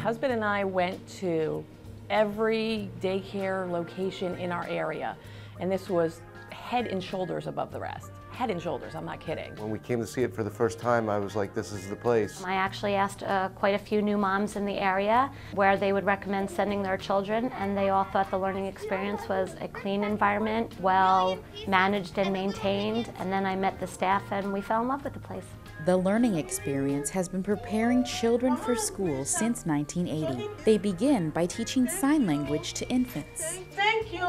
husband and I went to every daycare location in our area, and this was head and shoulders above the rest. Head and shoulders, I'm not kidding. When we came to see it for the first time, I was like, this is the place. I actually asked quite a few new moms in the area where they would recommend sending their children, and they all thought the learning experience was a clean environment, well managed and maintained, and then I met the staff and we fell in love with the place. The learning experience has been preparing children for school since 1980. They begin by teaching sign language to infants. Thank you.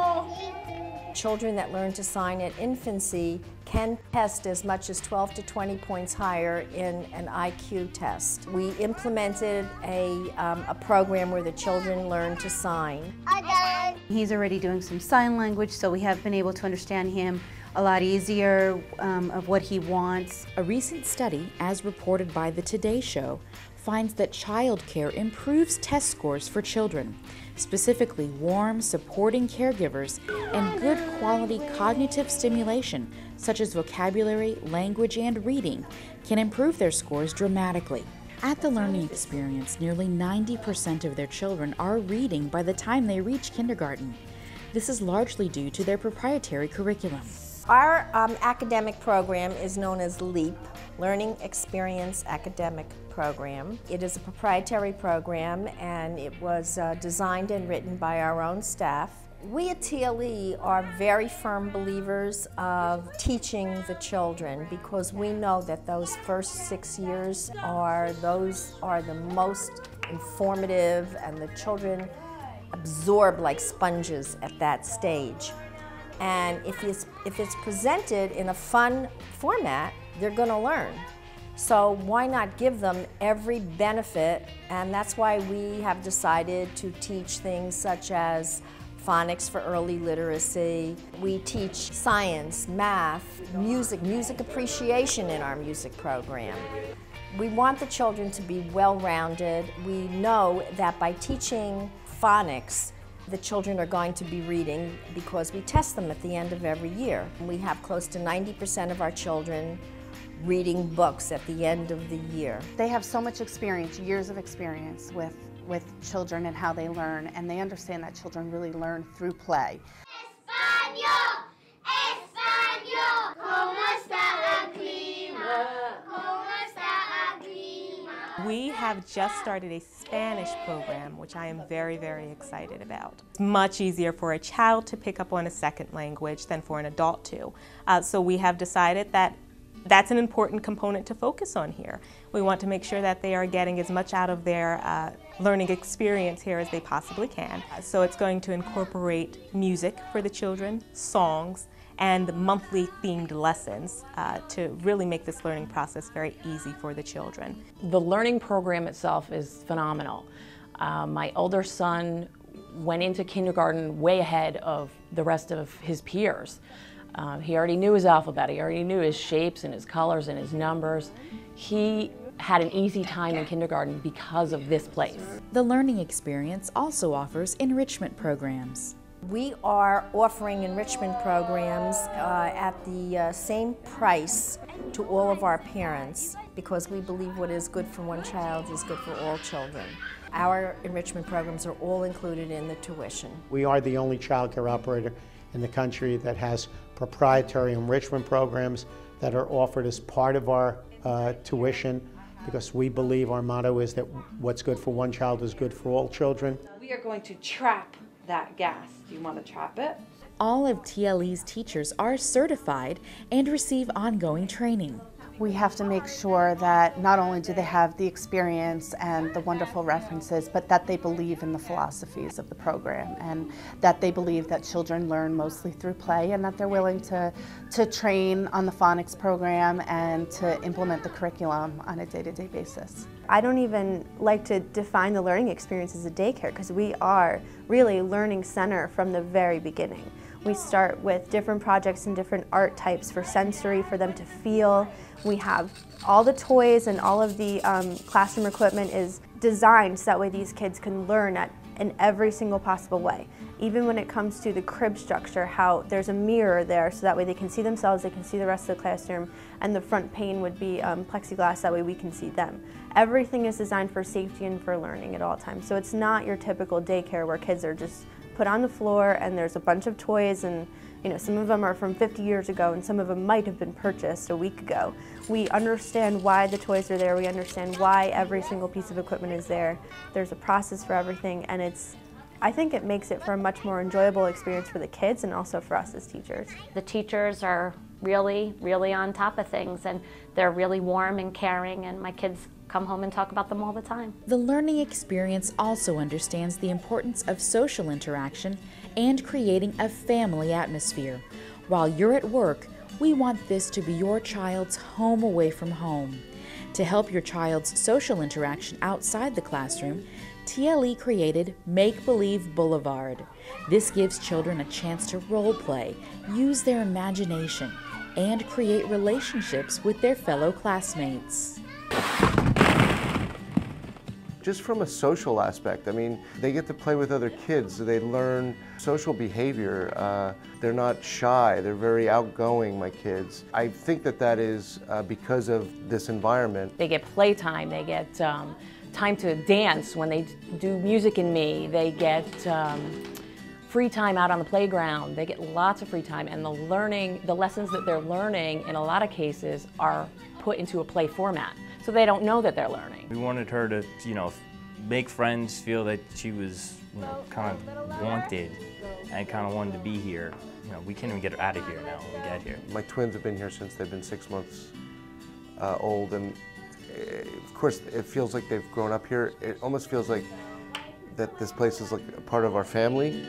Children that learn to sign at infancy can test as much as 12 to 20 points higher in an IQ test. We implemented a program where the children learn to sign. He's already doing some sign language, so we have been able to understand him a lot easier of what he wants. A recent study, as reported by the Today Show, finds that childcare improves test scores for children. Specifically, warm, supporting caregivers and good quality cognitive stimulation, such as vocabulary, language, and reading, can improve their scores dramatically. At the learning experience, nearly 90% of their children are reading by the time they reach kindergarten. This is largely due to their proprietary curriculum. Our academic program is known as LEAP, Learning Experience Academic Program. It is a proprietary program, and it was designed and written by our own staff. We at TLE are very firm believers of teaching the children because we know that those first 6 years are the most informative, and the children absorb like sponges at that stage. And if it's presented in a fun format, they're going to learn. So why not give them every benefit? And that's why we have decided to teach things such as phonics for early literacy. We teach science, math, music appreciation in our music program. We want the children to be well-rounded. We know that by teaching phonics, the children are going to be reading because we test them at the end of every year. We have close to 90% of our children reading books at the end of the year. They have so much experience, years of experience with children and how they learn, and they understand that children really learn through play. Español, Español, ¿cómo está el clima? ¿Cómo está el clima? We have just started a Spanish program, which I am very, very excited about. It's much easier for a child to pick up on a second language than for an adult to. So we have decided that that's an important component to focus on here. We want to make sure that they are getting as much out of their learning experience here as they possibly can. So it's going to incorporate music for the children, songs, and monthly themed lessons to really make this learning process very easy for the children. The learning program itself is phenomenal. My older son went into kindergarten way ahead of the rest of his peers. He already knew his alphabet, he already knew his shapes and his colors and his numbers. He had an easy time in kindergarten because of this place. The learning experience also offers enrichment programs. We are offering enrichment programs at the same price to all of our parents because we believe what is good for one child is good for all children. Our enrichment programs are all included in the tuition. We are the only child care operator in the country that has proprietary enrichment programs that are offered as part of our tuition, because we believe our motto is that what's good for one child is good for all children. We are going to trap that gas. Do you want to trap it? All of TLE's teachers are certified and receive ongoing training. We have to make sure that not only do they have the experience and the wonderful references, but that they believe in the philosophies of the program, and that they believe that children learn mostly through play, and that they're willing to train on the phonics program and to implement the curriculum on a day-to-day basis. I don't even like to define the learning experience as a daycare, because we are really a learning center from the very beginning. We start with different projects and different art types for sensory, for them to feel. We have all the toys and all of the classroom equipment is designed so that way these kids can learn in every single possible way. Even when it comes to the crib structure, how there's a mirror there so that way they can see themselves, they can see the rest of the classroom, and the front pane would be plexiglass, that way we can see them. Everything is designed for safety and for learning at all times. So it's not your typical daycare where kids are just put on the floor and there's a bunch of toys, and some of them are from 50 years ago and some of them might have been purchased a week ago. We understand why the toys are there, we understand why every single piece of equipment is there. There's a process for everything, and I think it makes it for a much more enjoyable experience for the kids and also for us as teachers. The teachers are really, really on top of things, and they're really warm and caring, and my kids come home and talk about them all the time. The learning experience also understands the importance of social interaction and creating a family atmosphere. While you're at work, we want this to be your child's home away from home. To help your child's social interaction outside the classroom, TLE created Make Believe Boulevard. This gives children a chance to role play, use their imagination, and create relationships with their fellow classmates. Just from a social aspect, I mean, they get to play with other kids, they learn social behavior. They're not shy, they're very outgoing, my kids. I think that is because of this environment. They get playtime, they get time to dance when they do Music and Me, they get free time out on the playground, they get lots of free time, and the lessons that they're learning in a lot of cases are put into a play format, so they don't know that they're learning. We wanted her to, make friends, feel that she was, kind of wanted and kind of wanted to be here. We can't even get her out of here now when we get here. My twins have been here since they've been 6 months old, and of course it feels like they've grown up here. It almost feels like that this place is like a part of our family.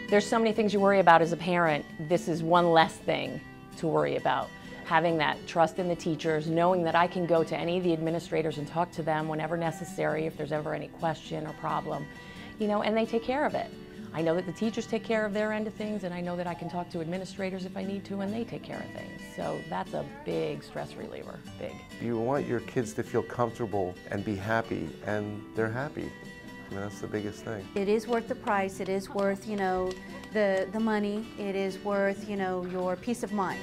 There's so many things you worry about as a parent. This is one less thing to worry about. Having that trust in the teachers, knowing that I can go to any of the administrators and talk to them whenever necessary if there's ever any question or problem, and they take care of it. I know that the teachers take care of their end of things, and I know that I can talk to administrators if I need to, and they take care of things. So that's a big stress reliever, big. You want your kids to feel comfortable and be happy, and they're happy. I mean, that's the biggest thing. It is worth the price. It is worth, the money. It is worth, your peace of mind.